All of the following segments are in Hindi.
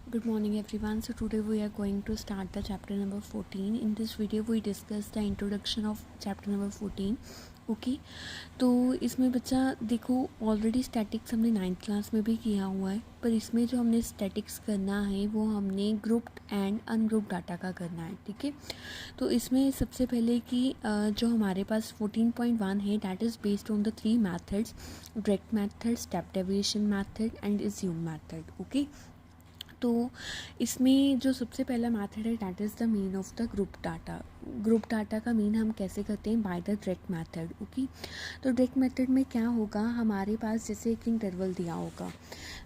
Good morning everyone. So today we are going to start the chapter number 14. In this video we discuss the introduction of chapter number 14. Okay तो इसमें बच्चा देखो ऑलरेडी स्टैटिक्स हमने 9th क्लास में भी किया हुआ है, पर इसमें जो हमने स्टैटिक्स करना है वो हमने ग्रुप्ड एंड अनग्रुप्ड डाटा का करना है. ठीक है, तो इसमें सबसे पहले कि जो हमारे पास 14.1 है that is based on the 3 methods: direct method, step deviation method and assume method. Okay, तो इसमें जो सबसे पहला मेथड है that is the mean of the group data. Group data का मीन हम कैसे करते हैं? By the direct method. Okay, तो डायरेक्ट मेथड में क्या होगा, हमारे पास जैसे एक इंटरवल दिया होगा,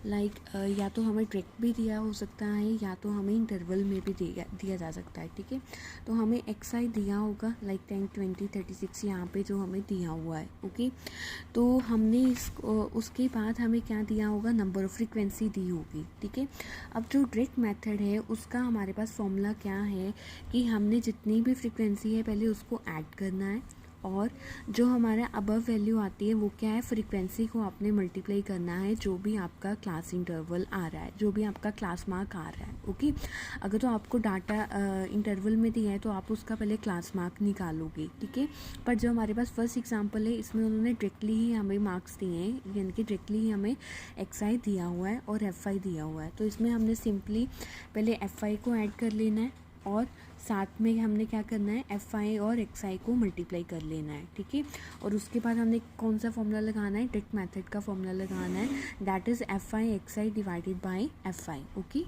लाइक या तो हमें डायरेक्ट भी दिया हो सकता है या तो हमें इंटरवल में भी दिया जा सकता है. ठीक है, तो हमें एक्स आई दिया होगा लाइक 10, 20, 36 यहाँ पे जो हमें दिया हुआ है. ओके, तो हमने उसके बाद हमें क्या दिया होगा? नंबर ऑफ फ्रीक्वेंसी दी होगी. ठीक है, अब जो डायरेक्ट मेथड है उसका हमारे पास फॉर्मूला क्या है कि हमने जितनी भी फ्रीक्वेंसी है पहले उसको ऐड करना है, और जो हमारा अबव वैल्यू आती है वो क्या है? फ्रीक्वेंसी को आपने मल्टीप्लाई करना है जो भी आपका क्लास इंटरवल आ रहा है, जो भी आपका क्लास मार्क आ रहा है. ओके, अगर तो आपको डाटा इंटरवल में दिया है तो आप उसका पहले क्लास मार्क निकालोगे. ठीक है, पर जो हमारे पास फर्स्ट एग्जांपल है इसमें उन्होंने डायरेक्टली ही हमें मार्क्स दिए हैं, यानी कि डायरेक्टली ही हमें एक्स आई दिया हुआ है और एफ आई दिया हुआ है. तो इसमें हमने सिंपली पहले एफ आई को ऐड कर लेना है और साथ में हमने क्या करना है? एफ आई और एक्स आई को मल्टीप्लाई कर लेना है. ठीक है, और उसके बाद हमने कौन सा फॉर्मूला लगाना है? डायरेक्ट मेथड का फॉर्मूला लगाना है, that is F I X I divided by F I. Okay,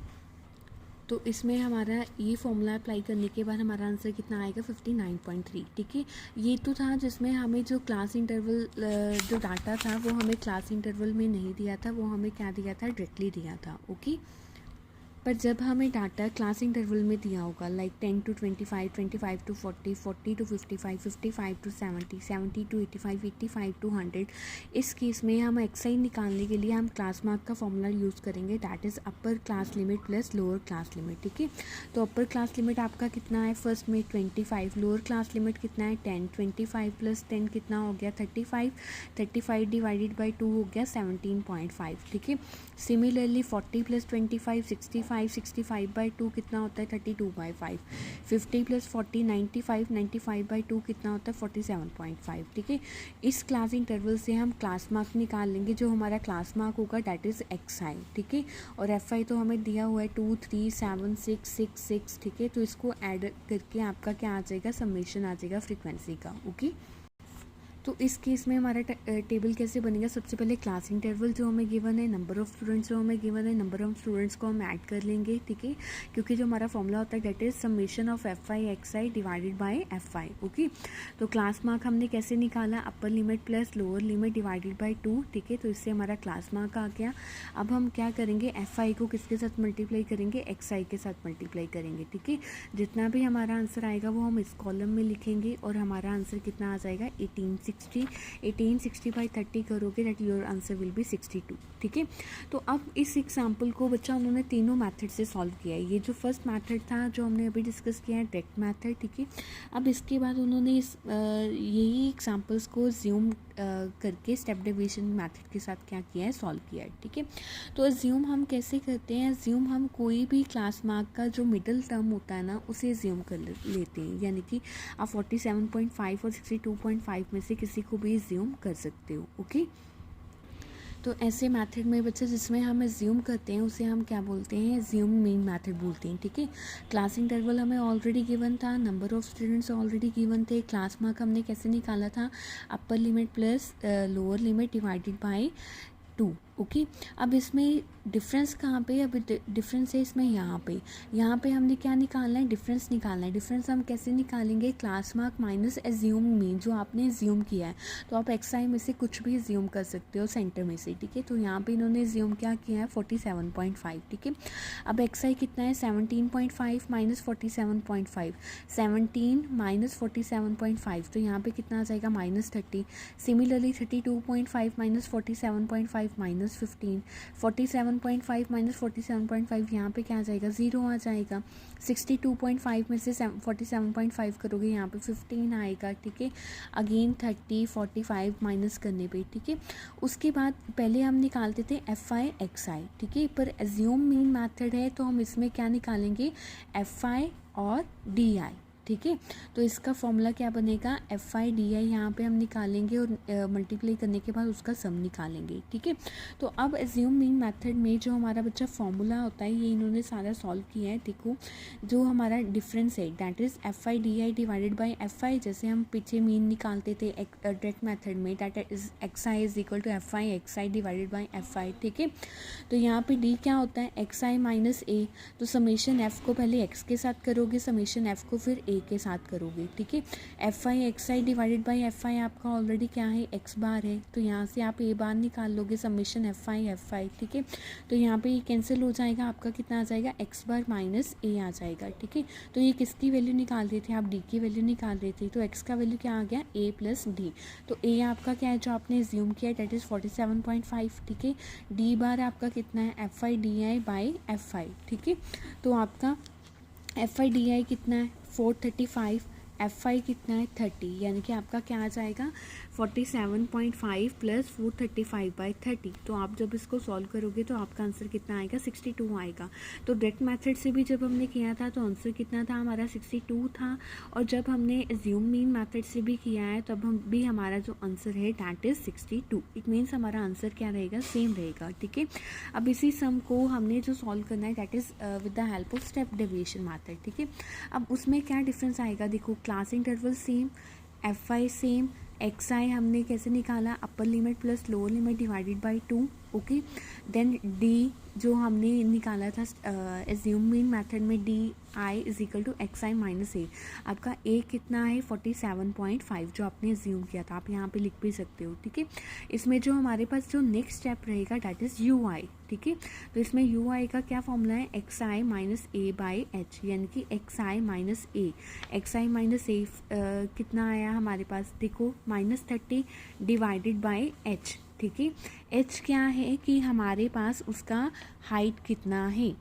तो इसमें हमारा ये फॉर्मूला अप्लाई करने के बाद हमारा आंसर कितना आएगा? 59.3. ठीक है, ये तो था जिसमें हमें जो क्लास इंटरवल जो डाटा था वो हमें क्लास इंटरवल में नहीं दिया था, वो हमें क्या दिया था? डायरेक्टली दिया था. ओके, पर जब हमें डाटा क्लास इंटरवल में दिया होगा like 10 to 25, 25 to 40, 40 to 55, 55 to 70, 70 to 85, 85 to 100, इस केस में हम एक्स आई निकालने के लिए हम क्लास मार्क का फॉर्मूला यूज़ करेंगे, that is upper class limit plus lower class limit. ठीक है, तो अपर क्लास लिमिट आपका कितना है? फर्स्ट में 25, लोअर क्लास लिमिट कितना है? 10. 25 प्लस 10 कितना हो गया? 35. 35 डिवाइडेड बाई 2 हो गया 17.5. ठीक है, सिमिलरली 40 प्लस 25 65, 65 बाई 2 कितना होता है? 32/5. 50 प्लस 40 95, 95 बाई 2 कितना होता है? 47.5. ठीक है, इस क्लास इंटरवल से हम क्लास मार्क निकाल लेंगे, जो हमारा क्लास मार्क होगा डैट इज़ एक्स आई. ठीक है, और एफ आई तो हमें दिया हुआ है 2, 3, 7, 6, 6, 6. ठीक है, तो इसको ऐड करके आपका क्या आ जाएगा? समेशन आ जाएगा फ्रीक्वेंसी का. ओके, तो इस केस में हमारा टेबल कैसे बनेगा? सबसे पहले क्लास इंटरवल जो हमें गिवन है, नंबर ऑफ़ स्टूडेंट्स जो हमें गिवन है, नंबर ऑफ़ स्टूडेंट्स को हम ऐड कर लेंगे. ठीक है, क्योंकि जो हमारा फॉर्मूला होता है that is summation of F I X I divided by F I. Okay, तो क्लास मार्क हमने कैसे निकाला? Upper limit plus lower limit divided by 2. ठीक है, तो इससे हमारा क्लास मार्क आ गया. अब हम क्या करेंगे? एफ आई को किसके साथ मल्टीप्लाई करेंगे? एक्स आई के साथ मल्टीप्लाई करेंगे. ठीक है, जितना भी हमारा आंसर आएगा वो हम इस कॉलम में लिखेंगे और हमारा आंसर कितना आ जाएगा? 1860. 1860 बाई 30 करोगे that your answer will be 62. ठीक है, तो अब इस एग्जाम्पल को बच्चा उन्होंने तीनों मेथड से सॉल्व किया है. ये जो फर्स्ट मेथड था जो हमने अभी डिस्कस किया है डायरेक्ट मेथड. ठीक है, अब इसके बाद उन्होंने यही एग्जाम्पल्स को ज्यूम करके स्टेप डिवीजन मेथड के साथ क्या किया है? सॉल्व किया है. ठीक है, तो ज्यूम हम कैसे करते हैं? ज्यूम हम कोई भी क्लास मार्क का जो मिडिल टर्म होता है ना उसे ज्यूम कर लेते हैं, यानी कि आप 47.5 और 62.5 में से किसी को भी ज्यूम कर सकते हो. ओके, तो ऐसे मेथड में बच्चे जिसमें हम ज्यूम करते हैं उसे हम क्या बोलते हैं? ज्यूम मीन मेथड बोलते हैं. ठीक है, क्लास इंटरवल हमें ऑलरेडी गिवन था, number of students already given थे, क्लास मार्क हमने कैसे निकाला था? अपर limit plus lower limit divided by 2. Okay, अब इसमें डिफरेंस कहाँ पे? अब डिफरेंस है इसमें यहाँ पे हमने क्या निकालना है? डिफरेंस निकालना है. डिफरेंस हम कैसे निकालेंगे? Class mark minus assume mean, जो आपने एज्यूम किया है. तो आप एक्स आई में से कुछ भी एज्यूम कर सकते हो सेंटर में से. ठीक है, तो यहाँ पे इन्होंने एज्यूम क्या किया है? 47.5. ठीक है, अब एक्स आई कितना है? 17.5 माइनस 47.5. 17 माइनस 47.5, तो यहाँ पे कितना आ जाएगा? -30. Similarly 32.5 minus 47.5 minus minus 15, 47.5 minus 47.5 यहाँ पे क्या आ जाएगा 0 आ जाएगा। 62.5 में से 47.5 करोगे यहाँ पे 15 आएगा, ठीक है। अगेन 30 45 माइनस करने पे, ठीक है। उसके बाद पहले हम निकालते थे एफ आई एक्स आई, ठीक है, पर एज्यूम मीन मेथड है तो हम इसमें क्या निकालेंगे एफ आई और डी आई, ठीक है। तो इसका फॉर्मूला क्या बनेगा एफ आई डी आई, यहाँ पर हम निकालेंगे और मल्टीप्लाई करने के बाद उसका सम निकालेंगे, ठीक है। तो अब एज्यूम मीन मेथड में जो हमारा बच्चा फॉर्मूला होता है ये इन्होंने सारा सॉल्व किया है। देखो जो हमारा डिफरेंस है that is F I D I divided by F I, जैसे हम पीछे मीन निकालते थे डायरेक्ट मेथड में, that is X I is equal to F I X I divided by F I, ठीक है। तो यहाँ पे डी क्या होता है एक्स आई माइनस ए, तो समेशन एफ को पहले एक्स के साथ करोगे, समेशन एफ को फिर ए के साथ करोगे, ठीक है। F I X I divided by F आई आपका ऑलरेडी क्या है एक्स बार है, तो यहाँ से आप ए बार निकाल लोगे समेशन एफ आई, ठीक है। तो यहाँ पे ये कैंसिल हो जाएगा, आपका कितना आ जाएगा एक्स बार माइनस ए आ जाएगा, ठीक है। तो ये किसकी वैल्यू निकाल रहे थे आप डी की वैल्यू निकाल रहे थे, तो एक्स का वैल्यू क्या आ गया ए प्लस डी। तो ए आपका क्या है जो आपने एज्यूम किया दैट इज़ 47.5, ठीक है। डी बार आपका कितना है F I D I by F I, ठीक है। तो आपका एफ आई डी आई कितना है 435, एफ आई कितना है 30, यानी कि आपका क्या आ जाएगा 47.5 प्लस 435 बाई 30। तो आप जब इसको सॉल्व करोगे तो आपका आंसर कितना आएगा 62 आएगा। तो डायरेक्ट मेथड से भी जब हमने किया था तो आंसर कितना था हमारा 62 था, और जब हमने एज्यूम मीन मेथड से भी किया है तब हम भी हमारा जो आंसर है दैट इज़ 62। इट मीन्स हमारा आंसर क्या रहेगा सेम रहेगा, ठीक है। अब इसी सम को हमने जो सॉल्व करना है that is with the help of step deviation method, ठीक है। अब उसमें क्या डिफरेंस आएगा, देखो class interval same, F I same, X I हमने कैसे निकाला upper limit plus lower limit divided by 2, okay. Then D जो हमने निकाला था एज्यूम मीन मेथड में D I is equal to X I minus A, आपका ए कितना है 47.5 जो आपने एज्यूम किया था, आप यहाँ पे लिख भी सकते हो, ठीक है। इसमें जो हमारे पास जो नेक्स्ट स्टेप रहेगा दैट इज़ यू आई, ठीक है। तो इसमें यू आई का क्या फॉर्मूला है x I minus A by H, यानी कि x I minus A, x I minus ए कितना आया हमारे पास देखो -30 डिवाइडेड बाई एच, ठीक है। एच क्या है कि हमारे पास उसका हाइट कितना है,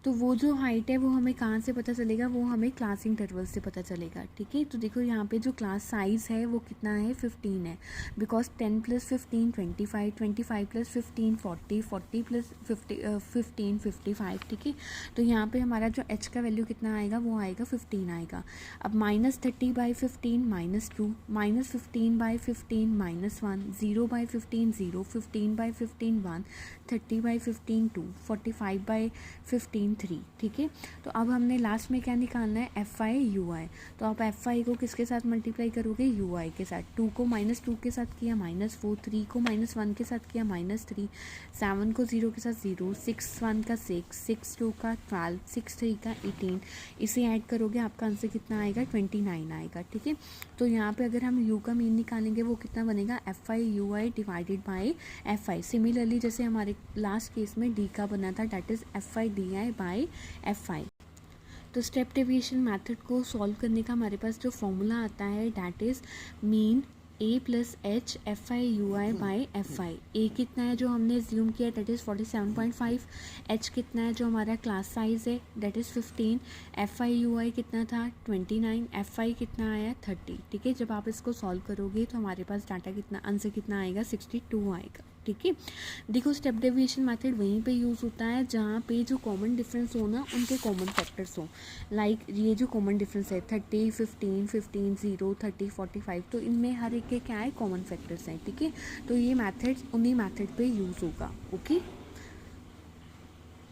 तो वो जो हाइट है वो हमें कहाँ से पता चलेगा, वो हमें क्लास इंटरवल से पता चलेगा, ठीक है। तो देखो यहाँ पे जो क्लास साइज़ है वो कितना है 15 है, बिकॉज 10 प्लस 15 25, 25 प्लस 15 40, 40 प्लस 15 55, ठीक है। तो यहाँ पे हमारा जो h का वैल्यू कितना आएगा वो आएगा 15 आएगा। अब -30 by 15 -2, -15 by 15 -1, 0 by 15 0, 15 by 15 1, 30 by 15 2, 45 by 15 3, ठीक है। तो अब हमने लास्ट में क्या निकालना है एफ आई यू आई, तो आप एफ आई को किसके साथ मल्टीप्लाई करोगे यू आई के साथ, 2 को -2 के साथ किया -4, 3 को -1 के साथ किया -3, 7 को 0 के साथ 0, 6 1 का 6, 6 2 का 12, 6 3 का 18, इसे ऐड करोगे आपका आंसर कितना आएगा 29 आएगा, ठीक है। तो यहाँ पे अगर हम यू का मीन निकालेंगे वो कितना बनेगा F I U I divided by F I. Similarly जैसे हमारे लास्ट केस में डी का बना था that is F I D I by F I. तो स्टेप डेविएशन मेथड को सॉल्व करने का हमारे पास जो फॉर्मूला आता है that is mean A plus H F I U I by F I. A कितना है जो हमने ज्यूम किया दैट इज़ 47.5, एच कितना है जो हमारा क्लास साइज़ है that is 15, F I U I कितना था 29, एफ आई कितना आया 30, ठीक है। जब आप इसको सॉल्व करोगे तो हमारे पास डाटा कितना आंसर कितना आएगा 62 आएगा, ठीक है। देखो स्टेप डेविएशन मेथड वहीं पे यूज़ होता है जहाँ पे जो कॉमन डिफरेंस हो ना उनके कॉमन फैक्टर्स हो, लाइक ये जो कॉमन डिफरेंस है 30 15 15 0 30 45, तो इनमें हर एक के क्या है कॉमन फैक्टर्स हैं, ठीक है। तो ये मेथड उन्हीं मेथड पे यूज़ होगा, ओके।